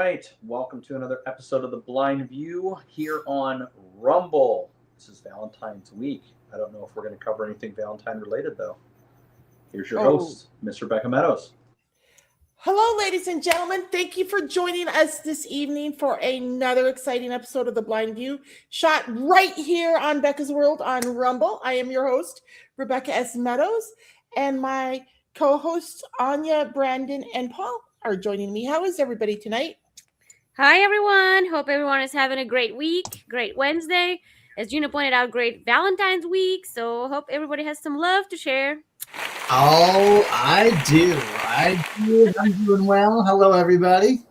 right, welcome to another episode of The Blind View here on Rumble. This is Valentine's week. I don't know if we're going to cover anything Valentine related, though. Here's your host, Miss Rebecca Meadows. Hello, ladies and gentlemen. Thank you for joining us this evening for another exciting episode of The Blind View, shot right here on Becca's World on Rumble. I am your host, Rebecca S. Meadows, and my co-hosts, Anya, Brandon, and Paul are joining me. How is everybody tonight? Hi, everyone. Hope everyone is having a great week, great Wednesday. As Gina pointed out, great Valentine's week. So hope everybody has some love to share. Oh, I do. I'm doing well. Hello, everybody.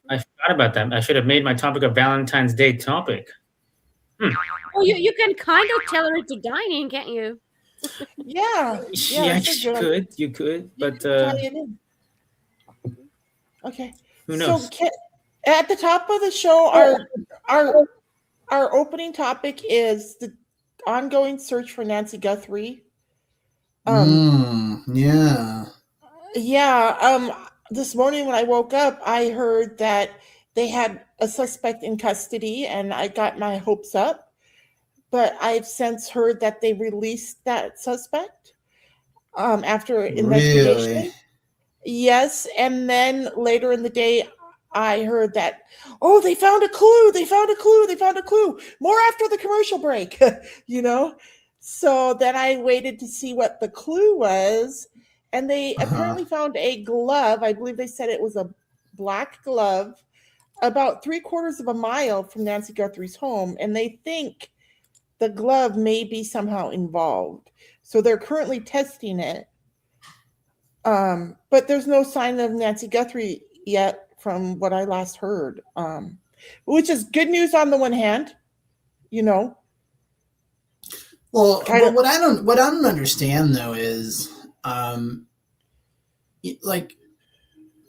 I forgot about that. I should have made my topic a Valentine's Day topic. Well, you can kind of tailor it to dining, can't you? Yeah, you could, but okay. Who knows? So at the top of the show, our opening topic is the ongoing search for Nancy Guthrie. Yeah. This morning when I woke up, I heard that they had a suspect in custody, and I got my hopes up. But I've since heard that they released that suspect after investigation. Really? Yes, and then later in the day, I heard that, they found a clue. More after the commercial break, So then I waited to see what the clue was, and they apparently found a glove. I believe they said it was a black glove about 3/4 of a mile from Nancy Guthrie's home, and they think the glove may be somehow involved. So they're currently testing it. But there's no sign of Nancy Guthrie yet from what I last heard, which is good news on the one hand, Well, what I don't understand though is,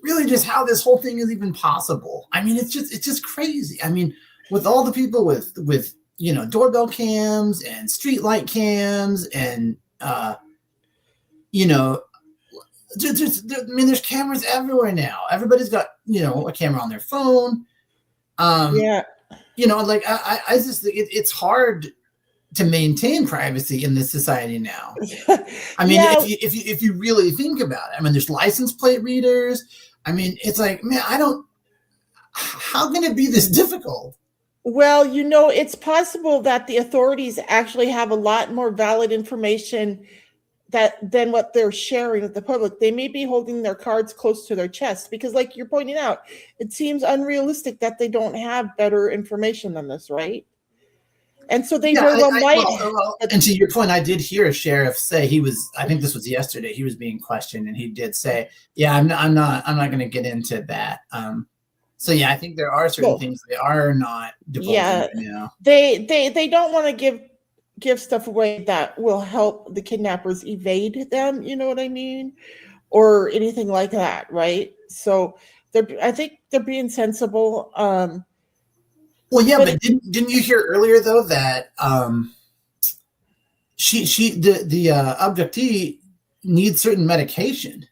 really just how this whole thing is even possible. I mean, it's just crazy. I mean, with all the people with doorbell cams and street light cams and there's cameras everywhere now. Everybody's got a camera on their phone. It's hard to maintain privacy in this society now. I mean, if you really think about it, I mean, there's license plate readers. I mean, it's like, man, how can it be this difficult? Well, it's possible that the authorities actually have a lot more valid information than what they're sharing with the public. They may be holding their cards close to their chest because, like you're pointing out, it seems unrealistic that they don't have better information than this, right? And so and to your point, I did hear a sheriff say I think this was yesterday, he was being questioned, and he did say, yeah, I'm not going to get into that. So yeah, I think there are certain things they are not divulging right now. They don't want to give stuff away that will help the kidnappers evade them, you know what I mean? Or anything like that, right? So I think they're being sensible. Well, yeah, but didn't you hear earlier though that the abductee needs certain medication?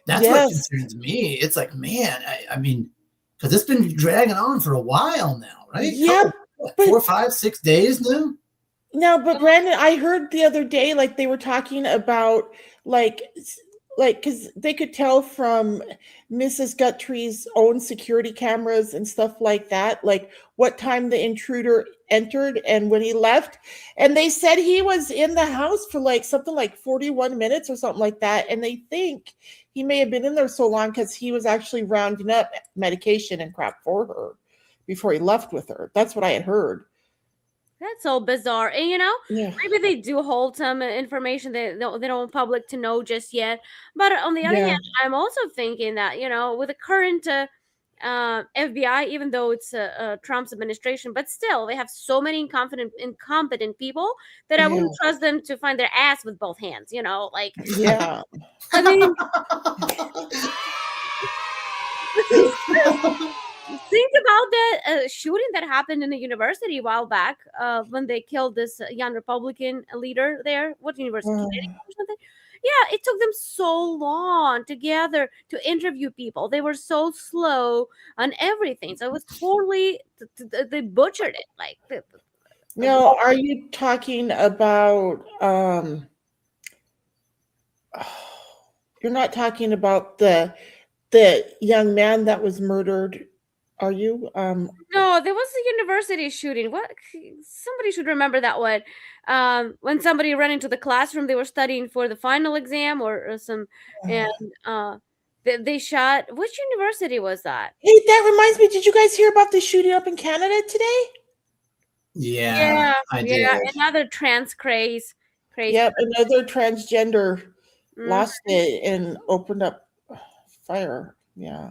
That's what concerns me. It's like, man, I mean, because it's been dragging on for a while now, right? Yeah, 4, 5, 6 days now. No, but Brandon, I heard the other day, like they were talking about because they could tell from Mrs. Guthrie's own security cameras and stuff like that, like what time the intruder entered and when he left. And they said he was in the house for something like 41 minutes or something like that. And they think he may have been in there so long because he was actually rounding up medication and crap for her before he left with her. That's what I had heard. That's so bizarre. And, maybe they do hold some information that they don't want public to know just yet. But on the other hand, I'm also thinking that, with the current FBI, even though it's Trump's administration, but still, they have so many incompetent people that I wouldn't trust them to find their ass with both hands, Yeah. I mean... Think about that shooting that happened in a university a while back when they killed this young Republican leader there. What university? Or something? Yeah, it took them so long together to interview people. They were so slow on everything. So it was totally, they butchered it. Like, Now, are you talking about, you're not talking about the young man that was murdered, are you? No, there was a university shooting. What? Somebody should remember that one. When somebody ran into the classroom, they were studying for the final exam or some, and they shot. Which university was that? Hey, that reminds me, did you guys hear about the shooting up in Canada today? Yeah, I did. Another trans craze. Yep, another transgender Mhm. lost it and opened up fire. Yeah.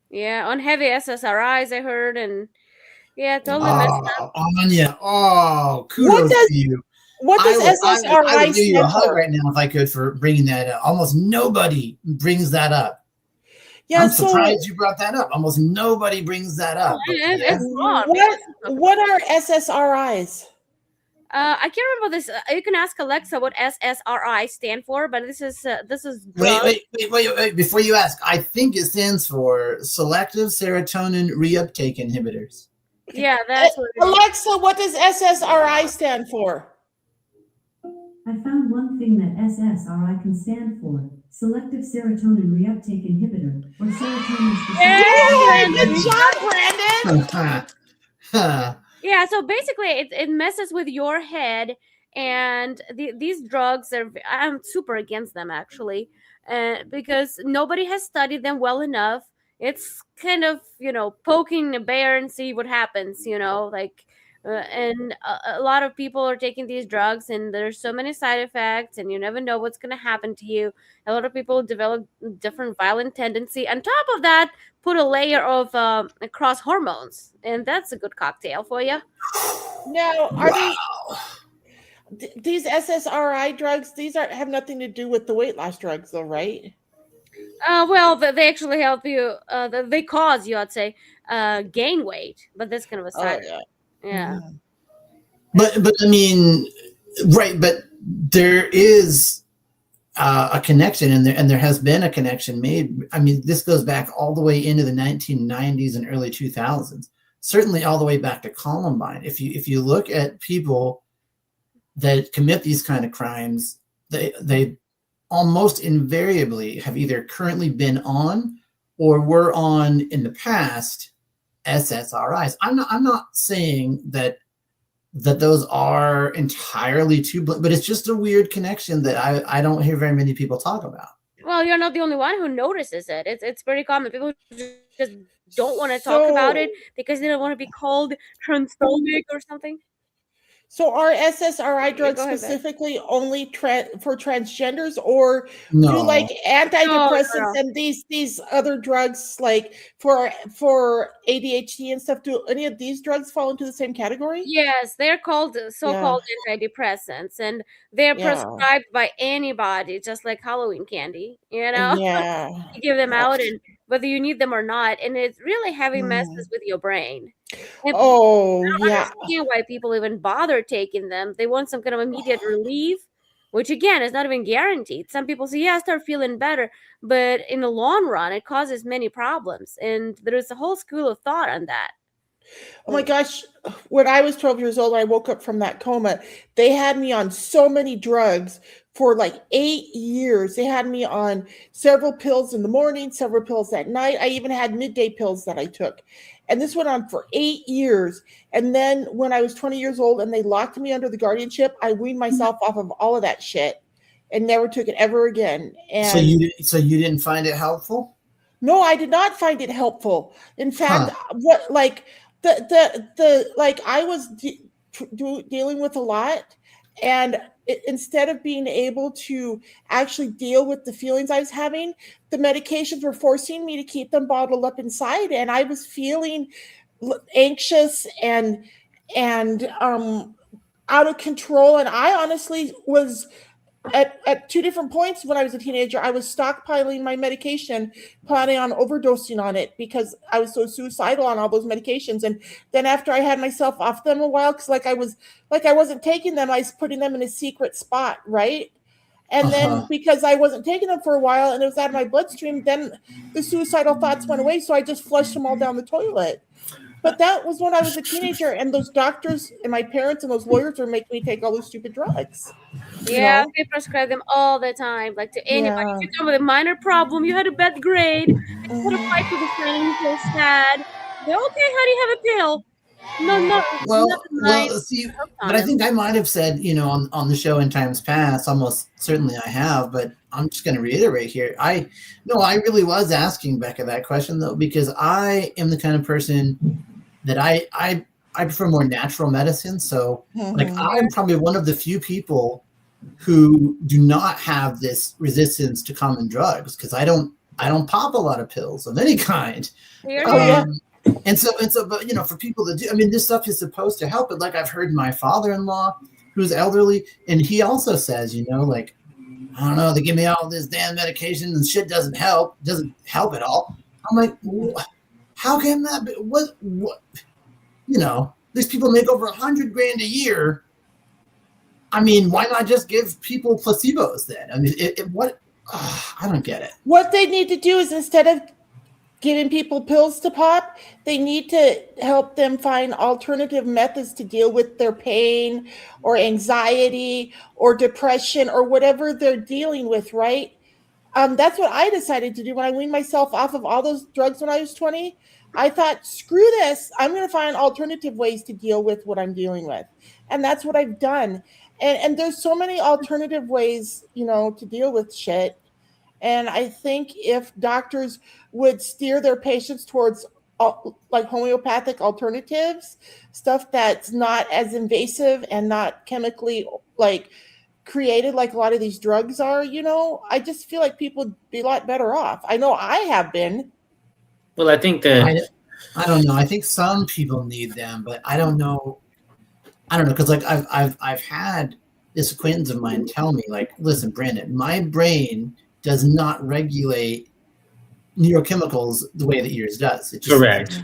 Yeah, on heavy SSRIs, I heard, and yeah, totally messed up. Anya, kudos to you. What does SSRI I would give you a stand hug for? right now if I could for bringing that up. Almost nobody brings that up. Yeah, I'm surprised you brought that up. Almost nobody brings that up. It's wrong. What are SSRIs? I can't remember this. You can ask Alexa what SSRI stand for, but this is wait. Before you ask, I think it stands for selective serotonin reuptake inhibitors. Yeah, that's what it is. Alexa, what does SSRI stand for? I found one thing that SSRI can stand for: selective serotonin reuptake inhibitor, or serotonin Good job, Brandon. Yeah, so basically it messes with your head, and these drugs I'm super against them actually, because nobody has studied them well enough. It's kind of, poking a bear and see what happens, like, and a lot of people are taking these drugs, and there's so many side effects, and you never know what's going to happen to you. A lot of people develop different violent tendency. On top of that, put a layer of cross hormones, and that's a good cocktail for you. Now, are these SSRI drugs? These have nothing to do with the weight loss drugs, though, right? Well, they actually help you. They cause you, I'd say, gain weight, but that's kind of a side. Yeah. But I mean, right? But there is a connection, and there has been a connection made. I mean, this goes back all the way into the 1990s and early 2000s. Certainly, all the way back to Columbine. If you look at people that commit these kind of crimes, they almost invariably have either currently been on or were on in the past SSRIs. I'm not saying that those are entirely but it's just a weird connection that I don't hear very many people talk about. Well, you're not the only one who notices it. It's very common. People just don't want to talk about it because they don't want to be called transphobic or something. So are SSRI drugs specifically only for transgenders, or do like antidepressants and these other drugs like for ADHD and stuff? Do any of these drugs fall into the same category? Yes, they're called so-called antidepressants, and they're prescribed by anybody, just like Halloween candy. Yeah, you give them out, and whether you need them or not, and it's really heavy messes with your brain. And I don't understand why people even bother taking them. They want some kind of immediate relief, which again is not even guaranteed. Some people say, yeah, I start feeling better, but in the long run, it causes many problems. And there is a whole school of thought on that. Oh my gosh, when I was 12 years old, I woke up from that coma. They had me on so many drugs for like 8 years. They had me on several pills in the morning, several pills at night. I even had midday pills that I took. And this went on for 8 years. And then when I was 20 years old and they locked me under the guardianship, I weaned myself off of all of that shit and never took it ever again. And so you didn't find it helpful? No, I did not find it helpful. In fact, what like the like I was dealing with a lot, and instead of being able to actually deal with the feelings I was having, the medications were forcing me to keep them bottled up inside, and I was feeling anxious and out of control. And I honestly was at two different points when I was a teenager. I was stockpiling my medication, planning on overdosing on it because I was so suicidal on all those medications. And then after I had myself off them a while, because I wasn't taking them, I was putting them in a secret spot, right? And then because I wasn't taking them for a while and it was out of my bloodstream, then the suicidal thoughts went away. So I just flushed them all down the toilet. But that was when I was a teenager, and those doctors and my parents and those lawyers were making me take all those stupid drugs. Yeah, they prescribe them all the time, like to anybody. If you come with a minor problem, you had a bad grade, you put a fight with a friend and you feel sad. They're okay, honey, have a pill. No. Well, see, but I think I might have said, on the show in times past, almost certainly I have, but I'm just going to reiterate here. I really was asking Becca that question though, because I am the kind of person that I prefer more natural medicine. So like I'm probably one of the few people who do not have this resistance to common drugs because I don't pop a lot of pills of any kind. And so, but for people that do, I mean, this stuff is supposed to help. But like I've heard my father-in-law, who's elderly, and he also says, like, I don't know, they give me all this damn medication and shit doesn't help at all. I'm like, how can that be? What? These people make over $100,000 a year. I mean, why not just give people placebos then? I mean, I don't get it. What they need to do is instead of giving people pills to pop, they need to help them find alternative methods to deal with their pain or anxiety or depression or whatever they're dealing with, right? That's what I decided to do when I weaned myself off of all those drugs when I was 20. I thought, screw this. I'm going to find alternative ways to deal with what I'm dealing with. And that's what I've done. And there's so many alternative ways, to deal with shit. And I think if doctors would steer their patients towards like homeopathic alternatives, stuff that's not as invasive and not chemically like created like a lot of these drugs are, I just feel like people would be a lot better off. I know I have been. Well, I think that I don't know. I think some people need them, but I don't know. Because like I've had this acquaintance of mine tell me, like, listen, Brandon, my brain does not regulate neurochemicals the way that yours does. It just, correct.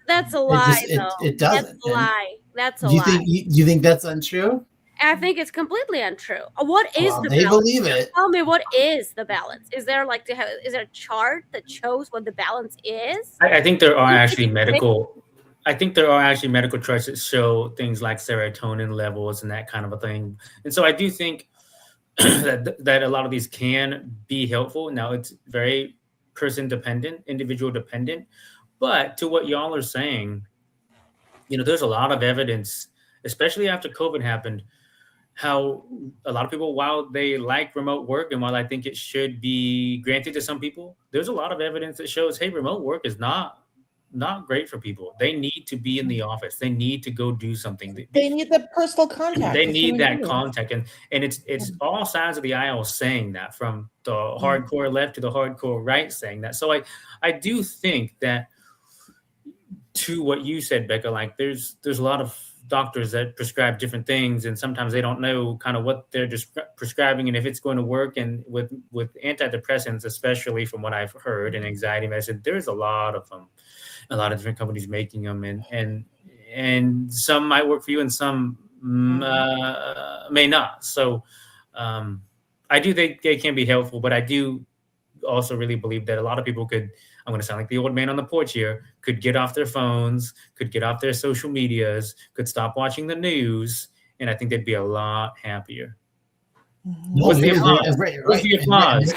That's a lie. It doesn't. That's a lie. That's a lie. lie. Do you think that's untrue? I think it's completely untrue. What is the balance? They believe it. Tell me, what is the balance? Is there is there a chart that shows what the balance is? I think there are actually medical. I think there are actually medical charts that show things like serotonin levels and that kind of a thing. And so I do think that a lot of these can be helpful. Now it's very person dependent, individual dependent. But to what y'all are saying, there's a lot of evidence, especially after COVID happened, how a lot of people, while they like remote work and while I think it should be granted to some people, there's a lot of evidence that shows, hey, remote work is not great for people. They need to be in the office. They need to go do something. They need the personal contact. They need that contact. And it's all sides of the aisle saying that, from the hardcore left to the hardcore right saying that. So I do think that, to what you said, Becca, like there's a lot of doctors that prescribe different things, and sometimes they don't know kind of what they're just prescribing and if it's going to work. And with antidepressants, especially from what I've heard, and anxiety medicine, there's a lot of them, a lot of different companies making them, and some might work for you and some may not. So I do think they can be helpful, but I do also really believe that a lot of people could, I'm going to sound like the old man on the porch here, could get off their phones, could get off their social medias, could stop watching the news, and I think they'd be a lot happier. What's the applause? What's the applause?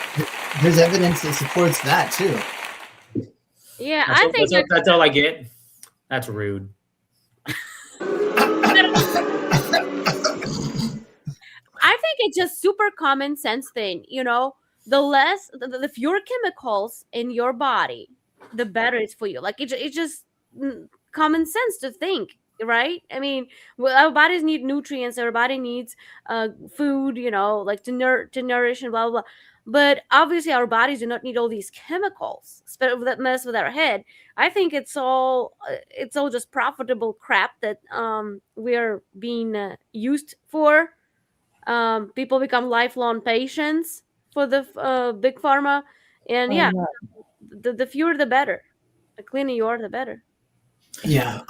There's evidence that supports that too. Yeah, I think that's all I get. That's rude. I think it's just super common sense thing, the fewer chemicals in your body, the better it's for you. Like it's just common sense to think, right? I mean, our bodies need nutrients, our body needs food, like to nourish and blah, blah, blah. But obviously our bodies do not need all these chemicals that mess with our head. I think it's all just profitable crap that we're being used for. People become lifelong patients for the big pharma, and the fewer the better. The cleaner you are, the better. Yeah,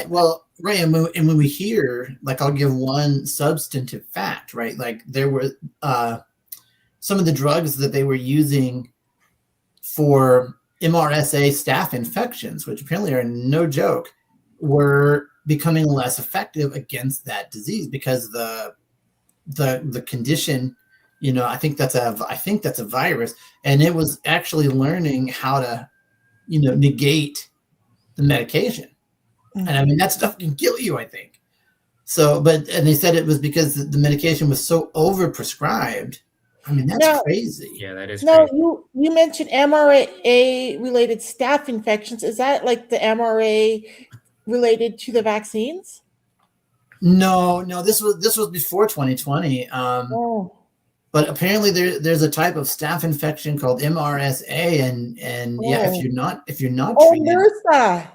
well, right, and when we hear, like, I'll give one substantive fact, right? Like there were some of the drugs that they were using for MRSA staph infections, which apparently are no joke, were becoming less effective against that disease because the condition, I think that's a virus, and it was actually learning how to, negate the medication. Mm-hmm. And I mean, that stuff can kill you, I think. So, and they said it was because the medication was so overprescribed. I mean, that's crazy. Yeah, that is crazy. Crazy. You mentioned MRSA related staph infections. Is that like the MRSA related to the vaccines? No, this was before 2020. But apparently there's a type of staph infection called MRSA, and yeah, if you're not treated. Mesa.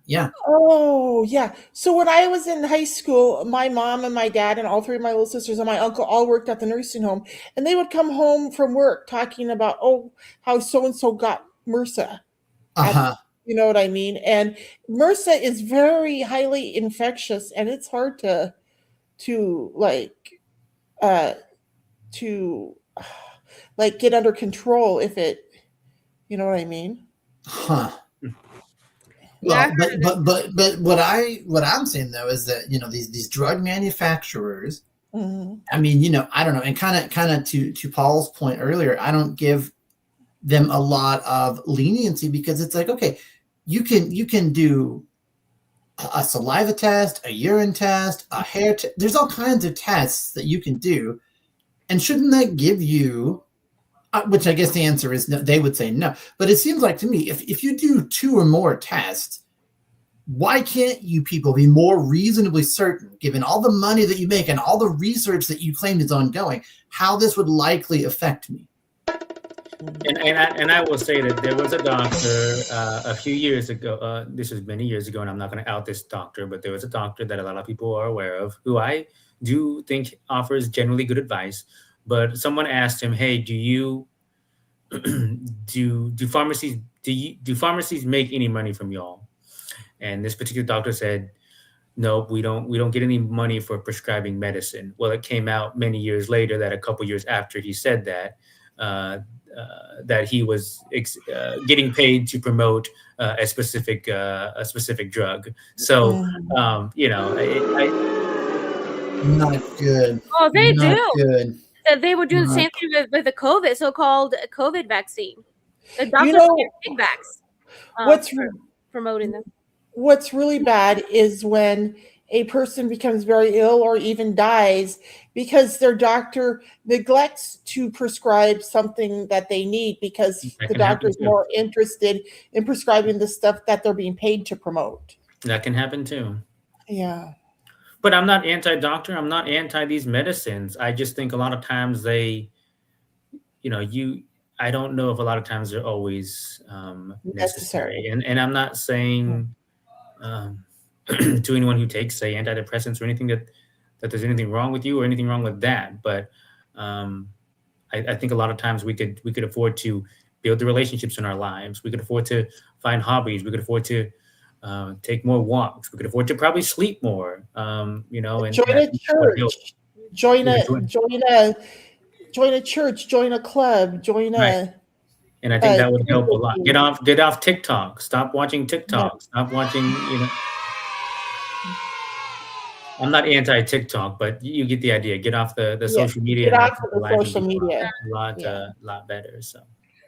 Yeah. Oh, yeah. So when I was in high school, my mom and my dad and all three of my little sisters and my uncle all worked at the nursing home, and they would come home from work talking about, how so-and-so got MRSA. You know what I mean? And MRSA is very highly infectious, and it's hard to get under control if it, you know what I mean? Well, but what I'm saying though is that these drug manufacturers, mm-hmm. I mean, I don't know, and kind of to Paul's point earlier, I don't give them a lot of leniency because it's like, okay, you can do a saliva test, a urine test, a hair test. There's all kinds of tests that you can do, and shouldn't that give you? Which I guess the answer is no. They would say no. But it seems like to me, if you do 2 or more tests, why can't you people be more reasonably certain, given all the money that you make and all the research that you claim is ongoing, how this would likely affect me? And I will say that there was a doctor a few years ago. This was many years ago, and I'm not going to out this doctor, but there was a doctor that a lot of people are aware of, who I do think offers generally good advice. But someone asked him, "Hey, do pharmacies make any money from y'all?" And this particular doctor said, "No, we don't get any money for prescribing medicine." Well, it came out many years later that a couple years after he said that, that he was getting paid to promote a specific drug. So, not good. Oh, they not do. Good. They were doing the same thing with the COVID, so-called COVID vaccine. The doctors get kickbacks for promoting them. What's really bad is when a person becomes very ill or even dies because their doctor neglects to prescribe something that they need because the doctor is more interested in prescribing the stuff that they're being paid to promote. That can happen too. Yeah. But I'm not anti-doctor. I'm not anti these medicines. I just think a lot of times I don't know if a lot of times they're always necessary. And I'm not saying to anyone who takes, say, antidepressants or anything that there's anything wrong with you or anything wrong with that. But I think a lot of times we could afford to build the relationships in our lives. We could afford to find hobbies. We could afford to take more walks. We could afford to probably sleep more. And join a church, join a church, join a club, join a. And I think that would help a lot. Get off TikTok. Stop watching TikTok. Yeah. Stop watching. I'm not anti-TikTok, but you get the idea. Get off the social media. Get off the social media. A lot better. So.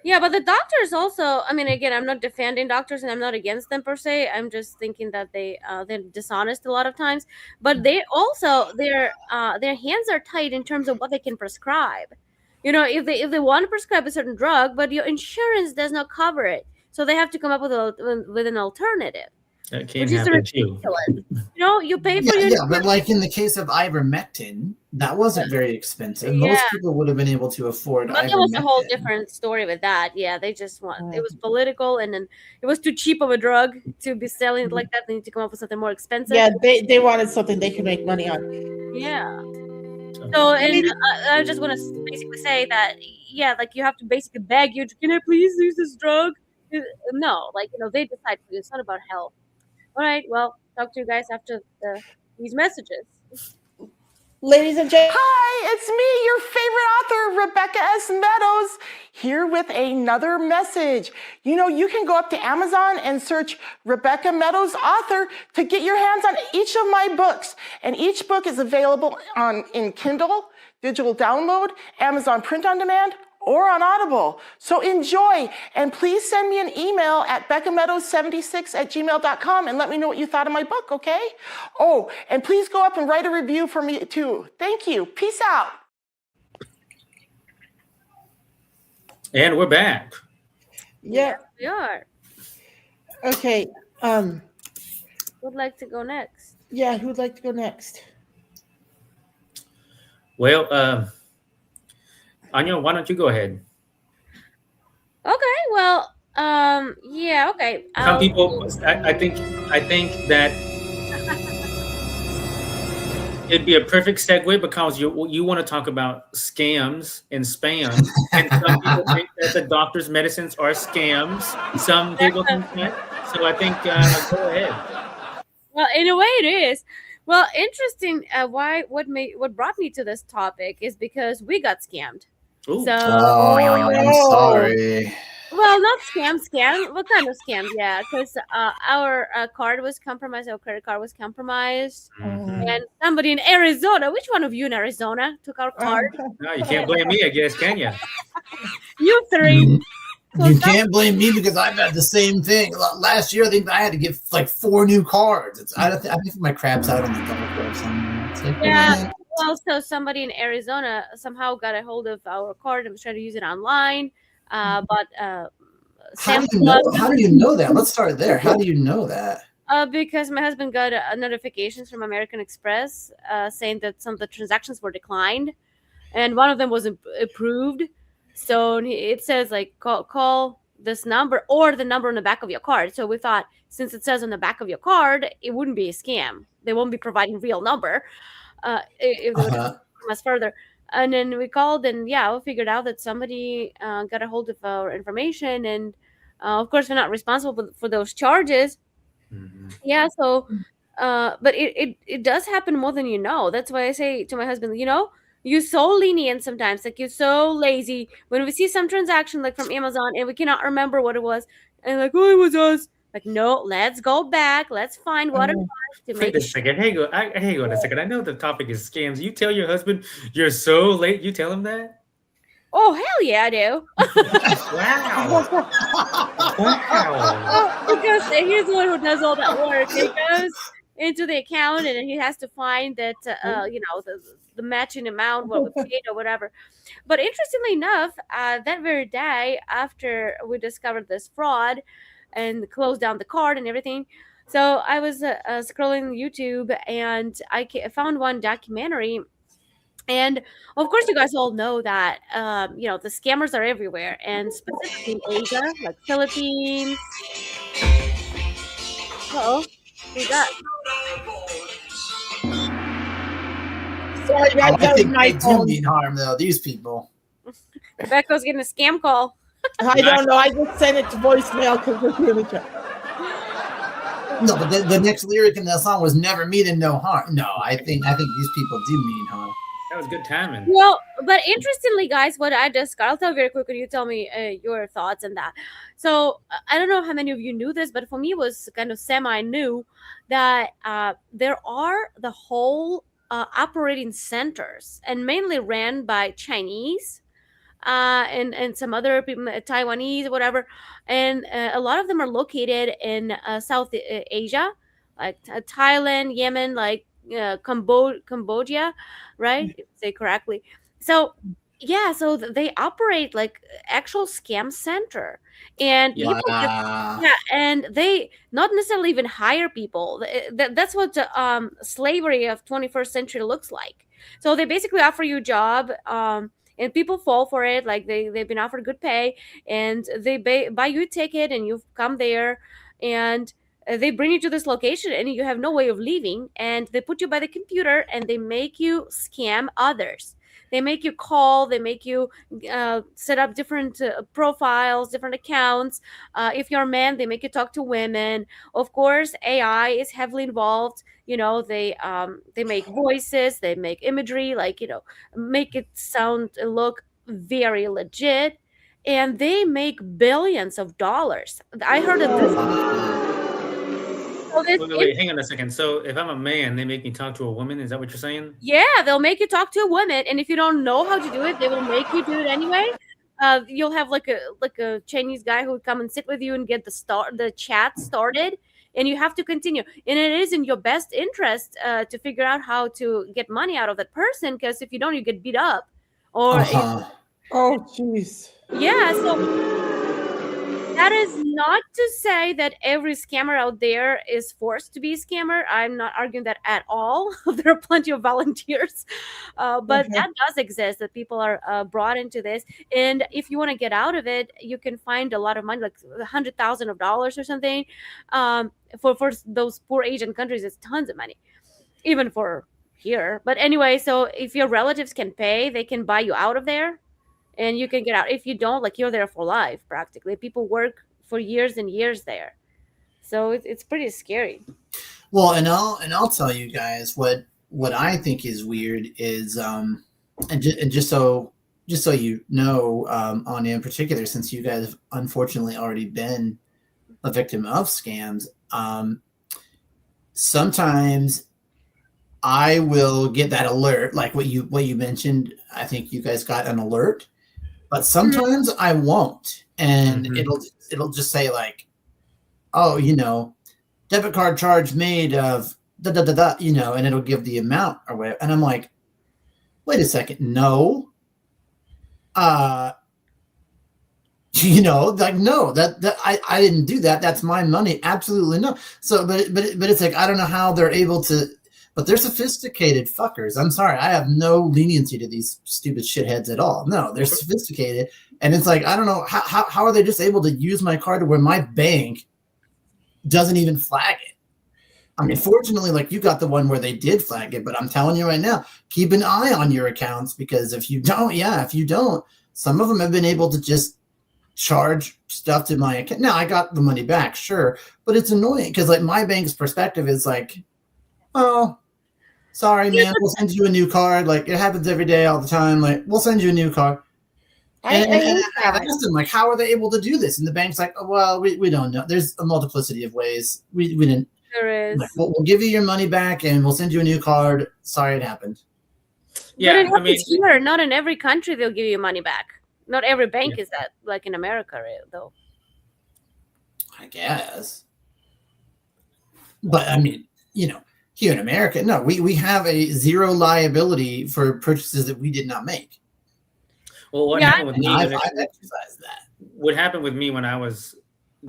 Yeah, but the doctors also, I mean, again, I'm not defending doctors and I'm not against them per se. I'm just thinking that they're dishonest a lot of times. But they also, their hands are tight in terms of what they can prescribe. If they want to prescribe a certain drug, but your insurance does not cover it. So they have to come up with an alternative. That can happen too. You pay for your. Yeah, but like in the case of ivermectin, that wasn't very expensive. Most people would have been able to afford. But there was a whole different story with that. Yeah, they just it was political, and then it was too cheap of a drug to be selling it like that. They need to come up with something more expensive. Yeah, they wanted something they could make money on. Yeah. So, and I just want to basically say that, like you have to basically beg you, can I please use this drug? No, they decide for you. It's not about health. All right, well, talk to you guys after these messages. Ladies and gentlemen, hi, it's me, your favorite author, Rebecca S. Meadows, here with another message. You know, you can go up to Amazon and search Rebecca Meadows author to get your hands on each of my books. And each book is available in Kindle, digital download, Amazon print on demand, or on Audible. So enjoy, and please send me an email at beccameadows76@gmail.com and let me know what you thought of my book, okay? Oh, and please go up and write a review for me too. Thank you. Peace out. And we're back. Yeah. We are. Okay. Who'd like to go next? Yeah, who'd like to go next? Well, Anya, why don't you go ahead? Okay, well, yeah, okay. Some people, I think that it'd be a perfect segue because you want to talk about scams and spam, and some people think that the doctor's medicines are scams. Some people think that. So I think go ahead. Well, in a way, it is. Well, interesting. What brought me to this topic is because we got scammed. Ooh. So, I'm sorry. well, not scam. What kind of scam? Yeah, because our card was compromised. Our credit card was compromised, and somebody in Arizona. Which one of you in Arizona took our card? No, you can't blame me, I guess, can you? You three. You can't blame me because I've had the same thing. Last year, I think I had to get like 4 new cards. I think my crap's out on the golf course somewhere. It's like, Yeah. Also, somebody in Arizona somehow got a hold of our card and was trying to use it online. But how do you know that? Let's start there. How do you know that? Because my husband got notifications from American Express saying that some of the transactions were declined, and one of them was approved. So it says like call this number or the number on the back of your card. So we thought since it says on the back of your card, it wouldn't be a scam. They won't be providing real number. If they would come us further. And then we called and we figured out that somebody got a hold of our information, and of course we're not responsible for those charges. Yeah, so but it does happen more than you know. That's why I say to my husband, you're so lenient sometimes, like you're so lazy when we see some transaction like from Amazon and we cannot remember what it was, and like, oh, it was us. Like, no, let's go back. Let's find what it was to make. Wait a second. Hang on a second. I know the topic is scams. You tell your husband you're so late. You tell him that? Oh, hell yeah, I do. Wow. Because he's the one who does all that work. He goes into the account and then he has to find that, the matching amount, what we paid or whatever. But interestingly enough, that very day after we discovered this fraud and closed down the card and everything, so I was scrolling YouTube and I found one documentary. And of course, you guys all know that the scammers are everywhere, and specifically in Asia, like Philippines. Oh, who's that? Sorry, I think they do mean harm, though. These people. Rebecca's getting a scam call. I don't know. I just sent it to voicemail because we're doing each other. No, but the next lyric in that song was "never meaning no harm." No, I think these people do mean harm. That was good timing. Well, but interestingly, guys, what I discovered, I'll tell you very quick, and you tell me your thoughts on that. So I don't know how many of you knew this, but for me, it was kind of semi-new that there are the whole operating centers, and mainly ran by Chinese and some other people, Taiwanese, whatever, and a lot of them are located in South Asia, like Thailand, Yemen, like Cambodia, right? If I say correctly. So so they operate like actual scam center, and people and they not necessarily even hire people. That's what slavery of 21st century looks like. So they basically offer you a job, and people fall for it. Like they've been offered good pay, and they buy you a ticket, and you come there, and they bring you to this location, and you have no way of leaving, and they put you by the computer, and they make you scam others. They make you call, they make you set up different profiles, different accounts. If you're a man, they make you talk to women. Of course, AI is heavily involved. They make voices, they make imagery, like, make it sound look very legit, and they make billions of dollars. I heard of this. Wait, hang on a second. So if I'm a man, they make me talk to a woman. Is that what you're saying? Yeah, they'll make you talk to a woman, and if you don't know how to do it, they will make you do it anyway. You'll have like a Chinese guy who would come and sit with you and get the chat started, and you have to continue. And it is in your best interest to figure out how to get money out of that person, because if you don't, you get beat up. Or oh, jeez. Yeah, so that is not to say that every scammer out there is forced to be a scammer. I'm not arguing that at all. There are plenty of volunteers, but that does exist, that people are brought into this. And if you want to get out of it, you can find a lot of money, like $100,000 or something. For those poor Asian countries, it's tons of money, even for here. But anyway, so if your relatives can pay, they can buy you out of there. And you can get out. If you don't, like, you're there for life practically. People work for years and years there, so it's pretty scary. Well, and I'll tell you guys what I think is weird is and just so you know, Anya in particular, since you guys have unfortunately already been a victim of scams, sometimes I will get that alert, like what you mentioned. I think you guys got an alert. But sometimes I won't, and it'll just say like, oh, debit card charge made of da da da da, and it'll give the amount or whatever. And I'm like, wait a second, no, like no, that I didn't do that. That's my money, absolutely no. So, but it's like I don't know how they're able to. But they're sophisticated fuckers. I'm sorry. I have no leniency to these stupid shitheads at all. No, they're sophisticated. And it's like, I don't know, how are they just able to use my card to where my bank doesn't even flag it? I mean, fortunately, like you got the one where they did flag it, but I'm telling you right now, keep an eye on your accounts, because if you don't, some of them have been able to just charge stuff to my account. Now, I got the money back, sure, but it's annoying because like my bank's perspective is like, oh, sorry, man, we'll send you a new card. Like, it happens every day, all the time. Like, we'll send you a new card. And I've asked them, like, how are they able to do this? And the bank's like, oh, well, we don't know. There's a multiplicity of ways. We didn't. There is. Like, we'll give you your money back, and we'll send you a new card. Sorry it happened. Yeah, but here, not in every country they'll give you money back. Not every bank is that, like in America, though. I guess. But, I mean, here in America, no, we have a zero liability for purchases that we did not make. Well, what happened with me? I've exercised that. What happened with me when I was,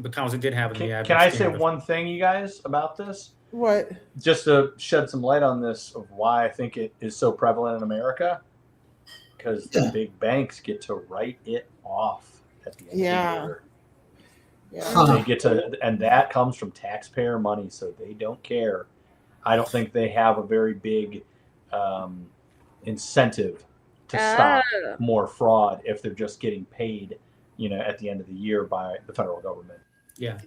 because it did happen to me. Can I say one thing, you guys, about this? What? Just to shed some light on this of why I think it is so prevalent in America. Because the big banks get to write it off at the end of the year. Yeah. They get to, and that comes from taxpayer money, so they don't care. I don't think they have a very big incentive to stop more fraud if they're just getting paid, at the end of the year by the federal government. Yeah.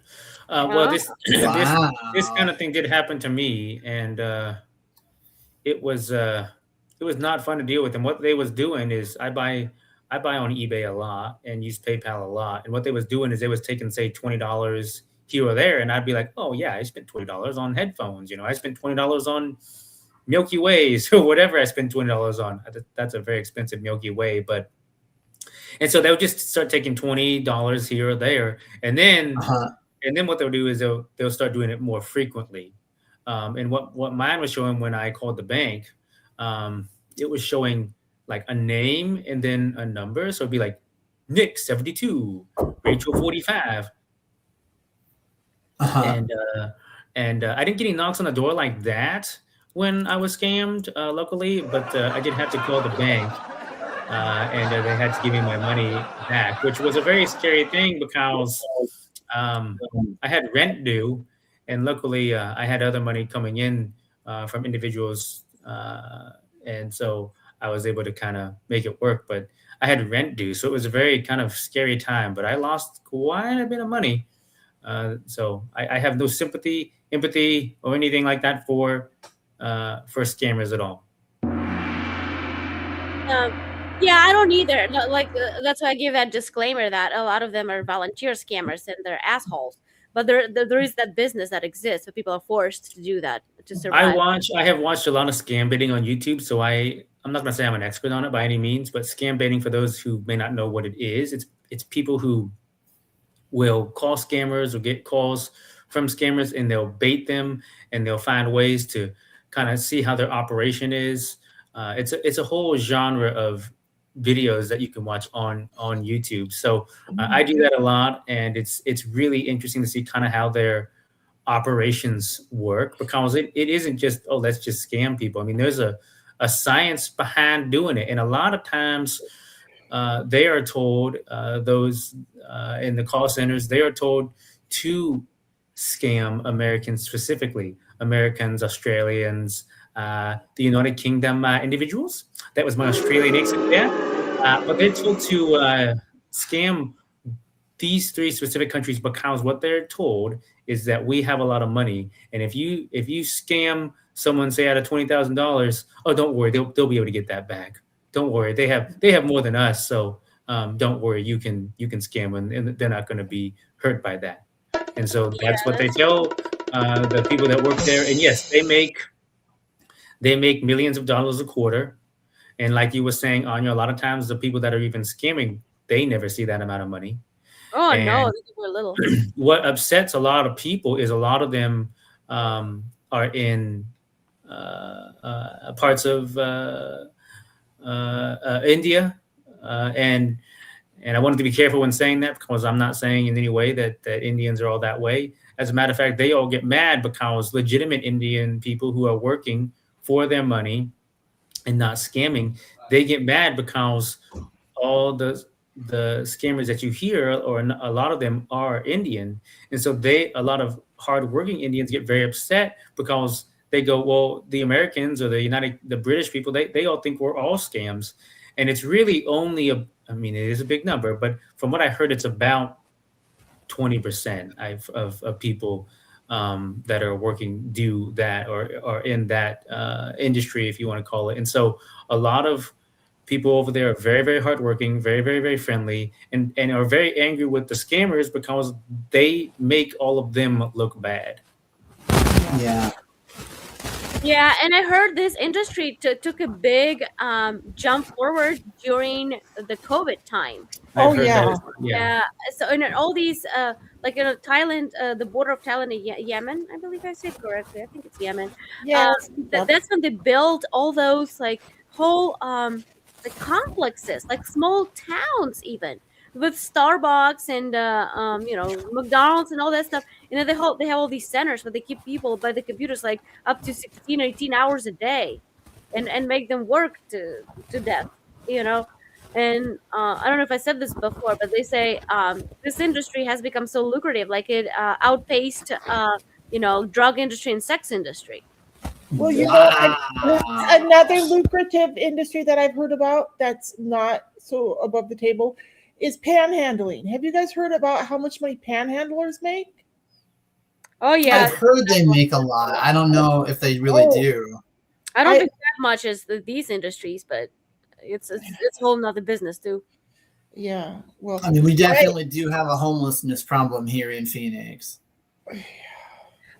Well, this kind of thing did happen to me, and it was not fun to deal with. And what they was doing is I buy on eBay a lot and use PayPal a lot. And what they was doing is they was taking, say, $20 here or there, and I'd be like, oh yeah, I spent $20 on headphones. I spent $20 on Milky Ways or whatever I spent $20 on. That's a very expensive Milky Way, and so they'll just start taking $20 here or there, and then what they'll do is they'll start doing it more frequently. And what mine was showing when I called the bank, it was showing like a name and then a number. So it'd be like Nick 72, Rachel 45. And I didn't get any knocks on the door like that when I was scammed locally, but I did have to call the bank, and they had to give me my money back, which was a very scary thing because I had rent due, and luckily I had other money coming in from individuals, and so I was able to kind of make it work. But I had rent due, so it was a very kind of scary time. But I lost quite a bit of money. So I have no sympathy, empathy, or anything like that for scammers at all. Yeah, I don't either. No, like that's why I gave that disclaimer that a lot of them are volunteer scammers and they're assholes. But there is that business that exists, so people are forced to do that to survive. I have watched a lot of scam baiting on YouTube, so I'm not gonna say I'm an expert on it by any means, but scam baiting, for those who may not know what it is, it's people who will call scammers or get calls from scammers, and they'll bait them, and they'll find ways to kind of see how their operation is. It's a whole genre of videos that you can watch on YouTube. So I do that a lot, and it's really interesting to see kind of how their operations work, because it isn't just, oh, let's just scam people. I mean, there's a science behind doing it, and a lot of times they are told, those in the call centers, they are told to scam Americans, specifically Americans, Australians, the United Kingdom individuals. That was my Australian accent there. But they're told to scam these 3 specific countries, because what they're told is that we have a lot of money, and if you scam someone, say, out of $20,000, oh, don't worry, they'll be able to get that back. Don't worry, they have more than us, so don't worry, you can scam them, and they're not going to be hurt by that. And so that's what they tell the people that work there. And yes, they make millions of dollars a quarter. And like you were saying, Anya, a lot of times the people that are even scamming, they never see that amount of money. Oh, and no, they were little. What upsets a lot of people is a lot of them are in parts of India, and I wanted to be careful when saying that, because I'm not saying in any way that Indians are all that way. As a matter of fact, they all get mad because legitimate Indian people who are working for their money and not scamming, they get mad because all the scammers that you hear, or a lot of them, are Indian. And so a lot of hardworking Indians get very upset because they go, well, the Americans or the British people, they all think we're all scams. And it's really only it is a big number, but from what I heard, it's about 20% of people that are working do that, or are in that industry, if you want to call it. And so a lot of people over there are very, very hardworking, very, very, very friendly, and are very angry with the scammers because they make all of them look bad. Yeah. Yeah, and I heard this industry took a big jump forward during the COVID time. Oh, yeah. Yeah. So in all these, like in Thailand, the border of Thailand and Yemen, I believe I said correctly. I think it's Yemen. Yeah. That's when they built all those like whole like complexes, like small towns, even with Starbucks and McDonald's and all that stuff. And then they have all these centers where they keep people by the computers like up to 16 or 18 hours a day, and make them work to death, And I don't know if I said this before, but they say this industry has become so lucrative, like it outpaced drug industry and sex industry. Well, another lucrative industry that I've heard about that's not so above the table is panhandling. Have you guys heard about how much money panhandlers make? Oh, yeah. I've heard they make a lot. I don't know if they really do. I don't think that much as these industries, but it's a whole nother business too. Yeah. Well, I mean, we definitely do have a homelessness problem here in Phoenix.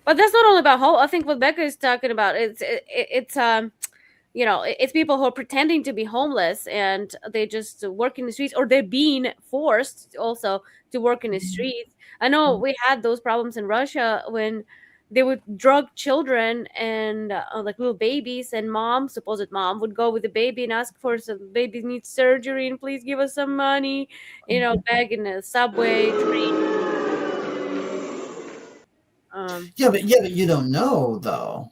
But that's not only about I think what Becca is talking about, it's people who are pretending to be homeless and they just work in the streets, or they're being forced also to work in the streets. I know we had those problems in Russia when they would drug children and like little babies, and supposed mom would go with the baby and ask for some baby needs surgery and please give us some money, beg in the subway, train. Yeah, but you don't know though.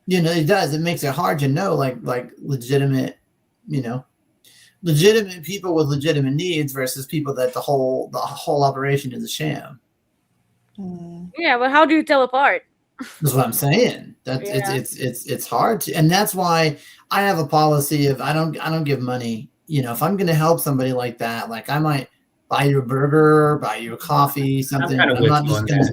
It does. It makes it hard to know, like legitimate people with legitimate needs versus people that the whole operation is a sham. Yeah, but how do you tell apart? That's what I'm saying. That's it's hard to, and that's why I have a policy of I don't give money. You know, if I'm going to help somebody like that, like I might buy you a burger, buy you a coffee, something. I'm not just gonna.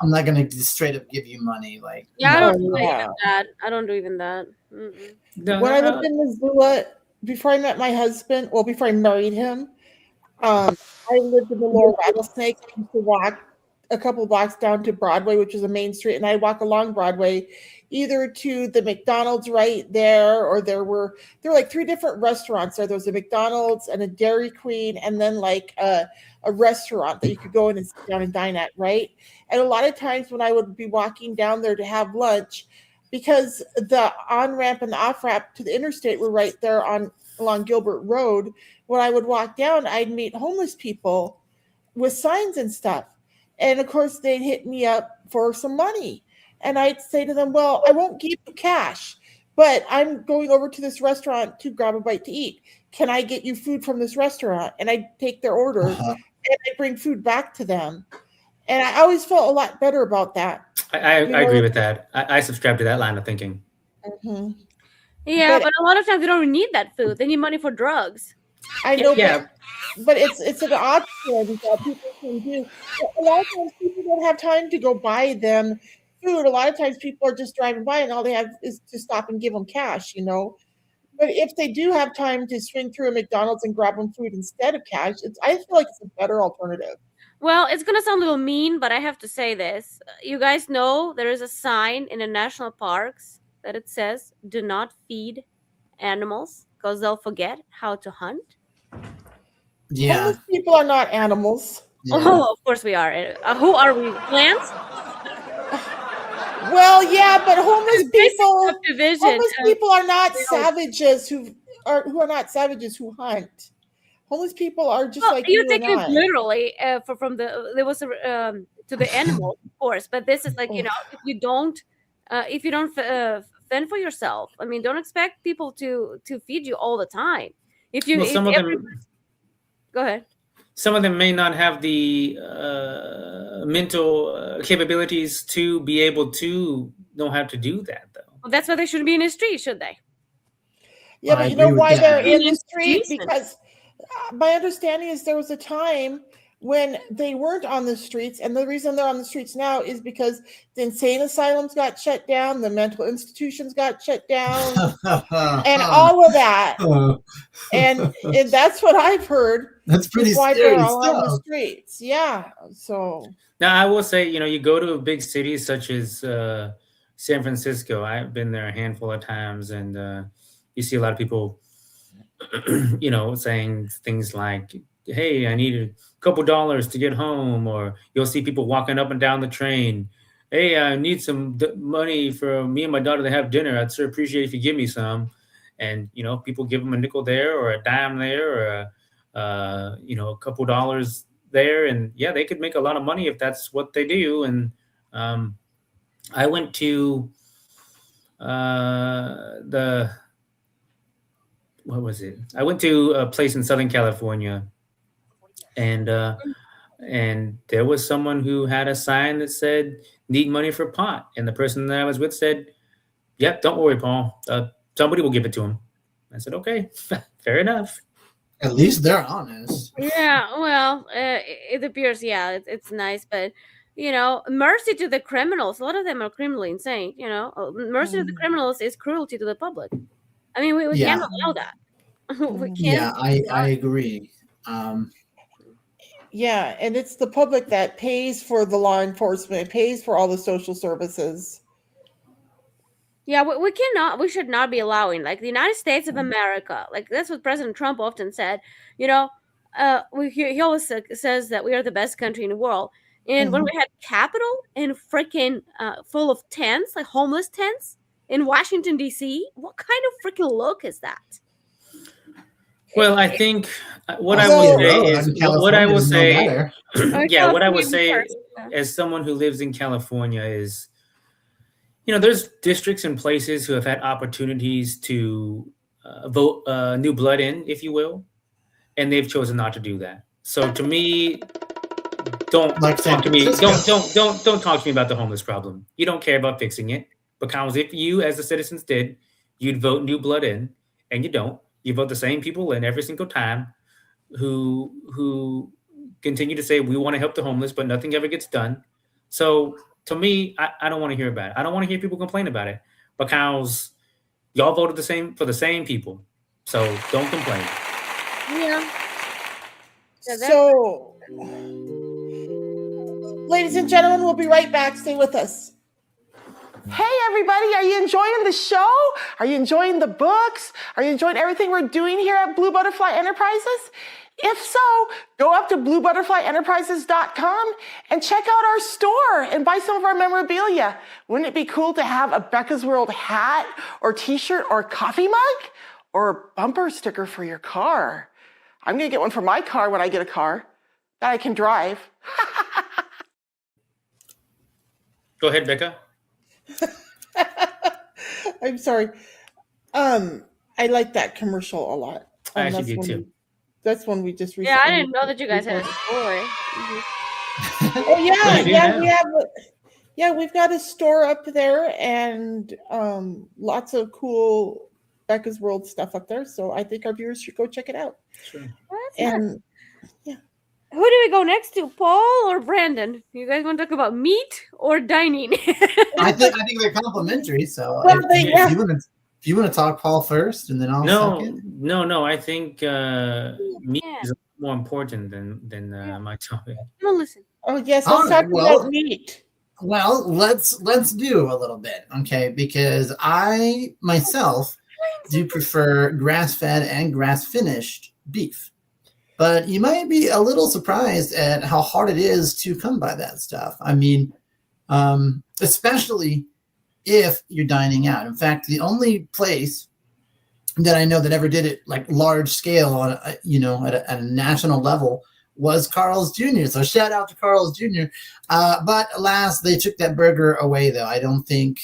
I'm not going to just straight up give you money. Like, Yeah, I no. don't do even that. I don't do even that. When I lived in Missoula, before I met my husband, well, before I married him, I lived in the Lower Rattlesnake. I used to walk a couple blocks down to Broadway, which is a main street, and I'd walk along Broadway, either to the McDonald's right there, or there were like 3 different restaurants there. There was a McDonald's and a Dairy Queen, and then like a restaurant that you could go in and sit down and dine at, right? And a lot of times when I would be walking down there to have lunch, because the on-ramp and the off-ramp to the interstate were right there along Gilbert Road, when I would walk down, I'd meet homeless people with signs and stuff. And of course, they'd hit me up for some money. And I'd say to them, well, I won't give you cash, but I'm going over to this restaurant to grab a bite to eat. Can I get you food from this restaurant? And I'd take their order and I'd bring food back to them. And I always felt a lot better about that. I agree with that. I subscribe to that line of thinking. Mm-hmm. Yeah, but a lot of times they don't need that food. They need money for drugs. I know, Yeah. but it's an option that people can do. A lot of times people don't have time to go buy them food. A lot of times people are just driving by and all they have is to stop and give them cash, you know. But if they do have time to swing through a McDonald's and grab them food instead of cash, I feel like it's a better alternative. Well, it's going to sound a little mean, but I have to say this. You guys know there is a sign in the national parks that it says, do not feed animals because they'll forget how to hunt. Yeah. Homeless people are not animals. Yeah. Oh, of course we are. Who are we? Plants? Well, yeah, but homeless people are not savages who are not savages who hunt. Homeless people are just like you're taking it literally from there was to the animal, of course, but this is like, you know, if you don't fend for yourself, I mean, don't expect people to feed you all the time. If you go ahead. Some of them may not have the mental capabilities to be able to know how to do that, though. Well, that's why they shouldn't be in the street, should they? Yeah, but you know why they're in the street? Because my understanding is there was a time when they weren't on the streets, and the reason they're on the streets now is because the insane asylums got shut down, the mental institutions got shut down, and all of that. And that's what I've heard. That's pretty why scary they're all stuff. on the streets. Yeah. So now I will say, you know, you go to a big city such as San Francisco. I've been there a handful of times, and you see a lot of people, you know, saying things like, hey, I need a couple dollars to get home, or you'll see people walking up and down the train. Hey, I need some money for me and my daughter to have dinner. I'd sure appreciate if you give me some. And, you know, people give them a nickel there or a dime there or, you know, a couple dollars there. And yeah, they could make a lot of money if that's what they do. And I went to what was it? I went to a place in Southern California, and there was someone who had a sign that said, need money for pot. And the person that I was with said, yep, don't worry, Paul. Somebody will give it to him. I said, okay, fair enough. At least they're honest. Yeah, well, it appears, yeah, it's nice, but, you know, mercy to the criminals. A lot of them are criminally insane, you know. Mercy to the criminals is cruelty to the public. I mean, we can't allow that. We can't. Yeah, I agree. Yeah, and it's the public that pays for the law enforcement, pays for all the social services. Yeah, we should not be allowing, like, the United States of America, like, that's what President Trump often said, you know, he always says that we are the best country in the world. And when we had Capitol and freaking full of tents, like homeless tents in Washington, D.C., what kind of freaking look is that? Well, I think what I will say as someone who lives in California is, you know, there's districts and places who have had opportunities to vote new blood in, if you will, and they've chosen not to do that. So to me, Don't Like talk to me. San Francisco. Don't talk to me about the homeless problem. You don't care about fixing it because if you, as the citizens, did, you'd vote new blood in, and you don't. You vote the same people in every single time who continue to say we want to help the homeless, but nothing ever gets done. So to me, I don't want to hear about it. I don't want to hear people complain about it because y'all voted for the same people. So don't complain. Yeah. So, ladies and gentlemen, we'll be right back. Stay with us. Hey, everybody, are you enjoying the show? Are you enjoying the books? Are you enjoying everything we're doing here at Blue Butterfly Enterprises? If so, go up to bluebutterflyenterprises.com and check out our store and buy some of our memorabilia. Wouldn't it be cool to have a Becca's World hat or t-shirt or coffee mug or bumper sticker for your car? I'm going to get one for my car when I get a car that I can drive. Go ahead, Becca. I'm sorry. I like that commercial a lot. I actually do too. That's one we just recently. Yeah, I didn't know that you guys had a story. Oh yeah, we've got a store up there and lots of cool Becca's World stuff up there. So I think our viewers should go check it out. Sure. And who do we go next to, Paul or Brandon? You guys want to talk about meat or dining? I think they're complementary. So Well, if you want to talk Paul first, and then I'll second. No. I think meat is more important than my topic. No, listen. Oh yes, let's talk about meat. Well, let's do a little bit, okay? Because I myself do prefer grass-fed and grass-finished beef. But you might be a little surprised at how hard it is to come by that stuff. I mean, especially if you're dining out. In fact, the only place that I know that ever did it like large scale on, at a national level was Carl's Jr. So shout out to Carl's Jr. But alas, they took that burger away, though. I don't think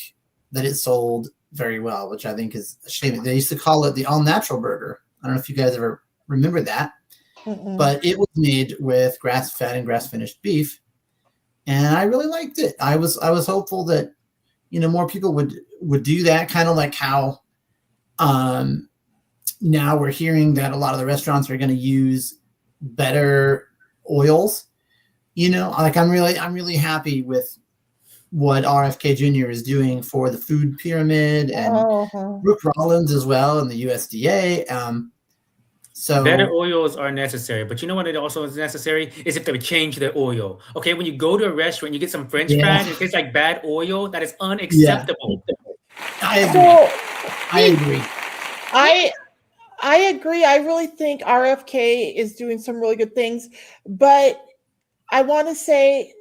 that it sold very well, which I think is a shame. They used to call it the all-natural burger. I don't know if you guys ever remember that. But it was made with grass-fed and grass-finished beef, and I really liked it. I was hopeful that more people would do that, kind of like how now we're hearing that a lot of the restaurants are going to use better oils. Like I'm really happy with what RFK Jr. is doing for the food pyramid and Brooke Rollins as well and the USDA. So better oils are necessary, but you know what? It also is necessary is if they would change their oil. Okay, when you go to a restaurant, you get some French fries, and it tastes like bad oil. That is unacceptable. I agree. I agree. I really think RFK is doing some really good things, but I want to say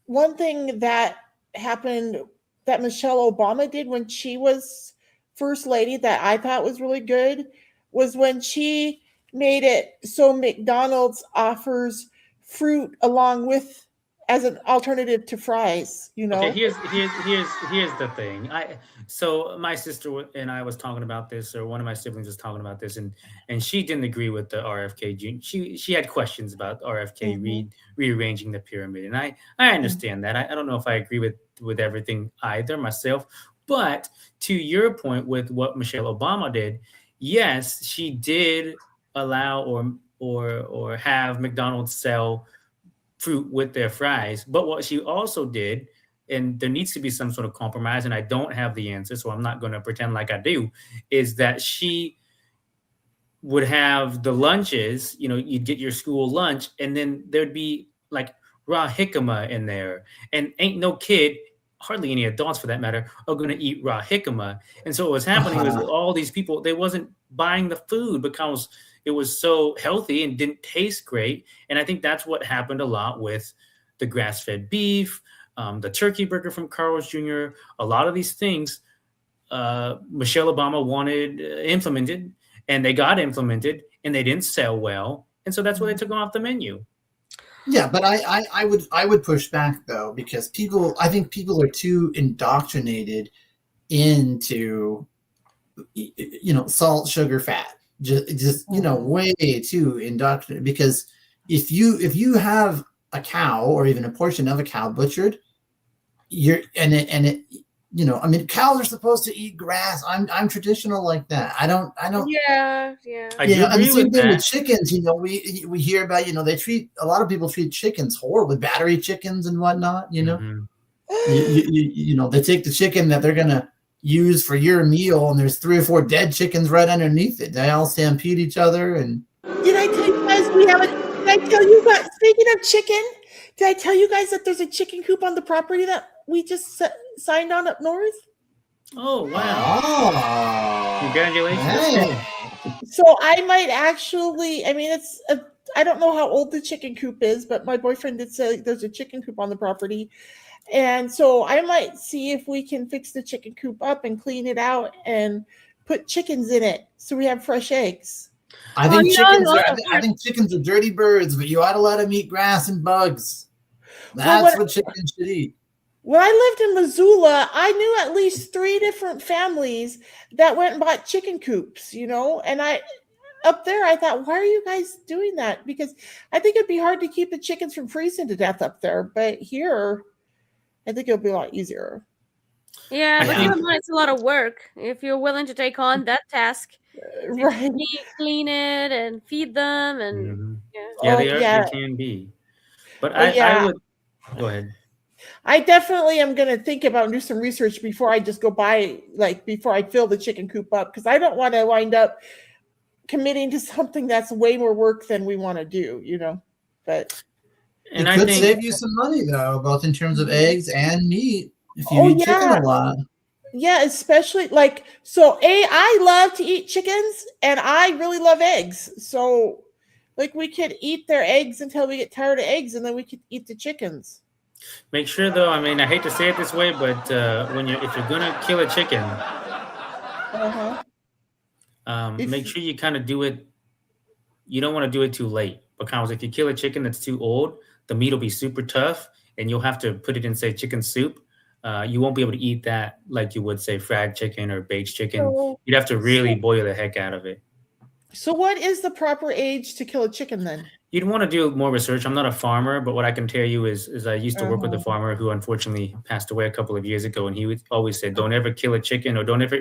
one thing that happened that Michelle Obama did when she was first lady that I thought was really good was when she made it so McDonald's offers fruit along with as an alternative to fries. Okay, here's the thing. So my sister and I was talking about this, or one of my siblings was talking about this, and she didn't agree with the RFK Jr. She had questions about RFK rearranging the pyramid, and I understand that. I don't know if I agree with everything either myself, but to your point with what Michelle Obama did, yes, she did allow or have McDonald's sell fruit with their fries. But what she also did, and there needs to be some sort of compromise, and I don't have the answer, so I'm not going to pretend like I do, is that she would have the lunches, you'd get your school lunch, and then there'd be like raw jicama in there. And ain't no kid, hardly any adults for that matter, are going to eat raw jicama. And so what was happening was all these people, they wasn't buying the food because it was so healthy and didn't taste great. And I think that's what happened a lot with the grass-fed beef, the turkey burger from Carl's Jr., a lot of these things Michelle Obama wanted implemented, and they got implemented, and they didn't sell well. And so that's why they took them off the menu. Yeah, but I would push back though, because I think people are too indoctrinated into salt, sugar, fat. Just way too indoctrinated, because if you have a cow or even a portion of a cow butchered, I mean, cows are supposed to eat grass. I'm traditional like that. I don't. Yeah. I do and the agree same with thing that. with chickens. We hear about, a lot of people treat chickens horribly, battery chickens and whatnot. Mhm. They take the chicken that they're gonna use for your meal, and there's 3 or 4 dead chickens right underneath it. They all stampede each other. And did I tell you guys did I tell you guys, speaking of chicken, did I tell you guys that there's a chicken coop on the property that we just signed on up north? Oh wow! oh, Congratulations. hey. So I might actually, I mean, I don't know how old the chicken coop is, but my boyfriend did say there's a chicken coop on the property. And so I might see if we can fix the chicken coop up and clean it out and put chickens in it so we have fresh eggs. I think chickens are dirty birds, but you ought to let them eat grass and bugs. That's what chickens should eat. When I lived in Missoula, I knew at least 3 different families that went and bought chicken coops, and up there, I thought, why are you guys doing that? Because I think it'd be hard to keep the chickens from freezing to death up there. But here, I think it'll be a lot easier. Yeah, but it's a lot of work if you're willing to take on that task. Right. Clean it and feed them. And they can be. But I would go ahead. I definitely am going to think about and do some research before I just go buy, before I fill the chicken coop up, because I don't want to wind up committing to something that's way more work than we want to do, but it could save you some money though, both in terms of eggs and meat if you eat chicken a lot. Yeah, especially I love to eat chickens and I really love eggs. So we could eat their eggs until we get tired of eggs, and then we could eat the chickens. Make sure though, I mean, I hate to say it this way, but if you're gonna kill a chicken, make sure you kind of do it. You don't want to do it too late, because if you kill a chicken that's too old, the meat will be super tough, and you'll have to put it in, say, chicken soup. You won't be able to eat that like you would, say, fried chicken or baked chicken. You'd have to really boil the heck out of it. So what is the proper age to kill a chicken then? You'd want to do more research. I'm not a farmer, but what I can tell you is I used to work with a farmer who unfortunately passed away a couple of years ago, and he would always say, don't ever kill a chicken, or if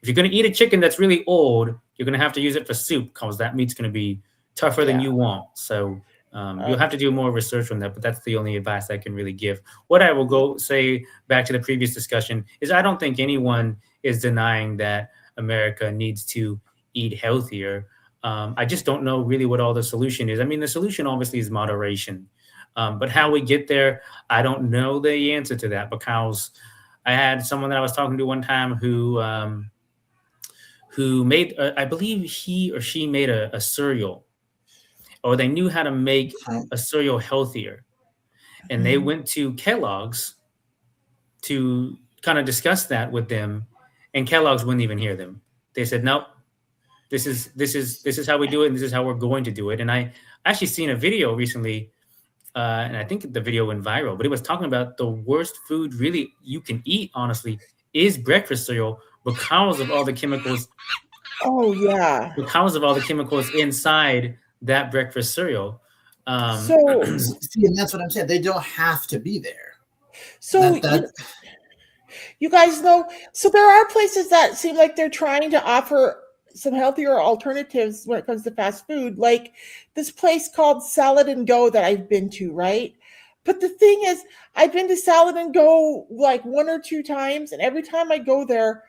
you're going to eat a chicken that's really old, you're going to have to use it for soup, because that meat's going to be tougher than you want. So you'll have to do more research on that, but that's the only advice I can really give. What I will go say back to the previous discussion is I don't think anyone is denying that America needs to eat healthier. I just don't know really what all the solution is. I mean, the solution obviously is moderation, but how we get there, I don't know the answer to that, because I had someone that I was talking to one time who made, I believe he or she made a cereal, or they knew how to make a cereal healthier. And they went to Kellogg's to kind of discuss that with them, and Kellogg's wouldn't even hear them. They said, nope, this is how we do it, and this is how we're going to do it. And I actually seen a video recently, and I think the video went viral, but it was talking about the worst food really you can eat, honestly, is breakfast cereal, because of all the chemicals. Oh yeah. Because of all the chemicals inside that breakfast cereal. See, and that's what I'm saying. They don't have to be there. So you guys know, so there are places that seem like they're trying to offer some healthier alternatives when it comes to fast food, like this place called Salad and Go that I've been to, right? But the thing is, I've been to Salad and Go 1 or 2 times, and every time I go there,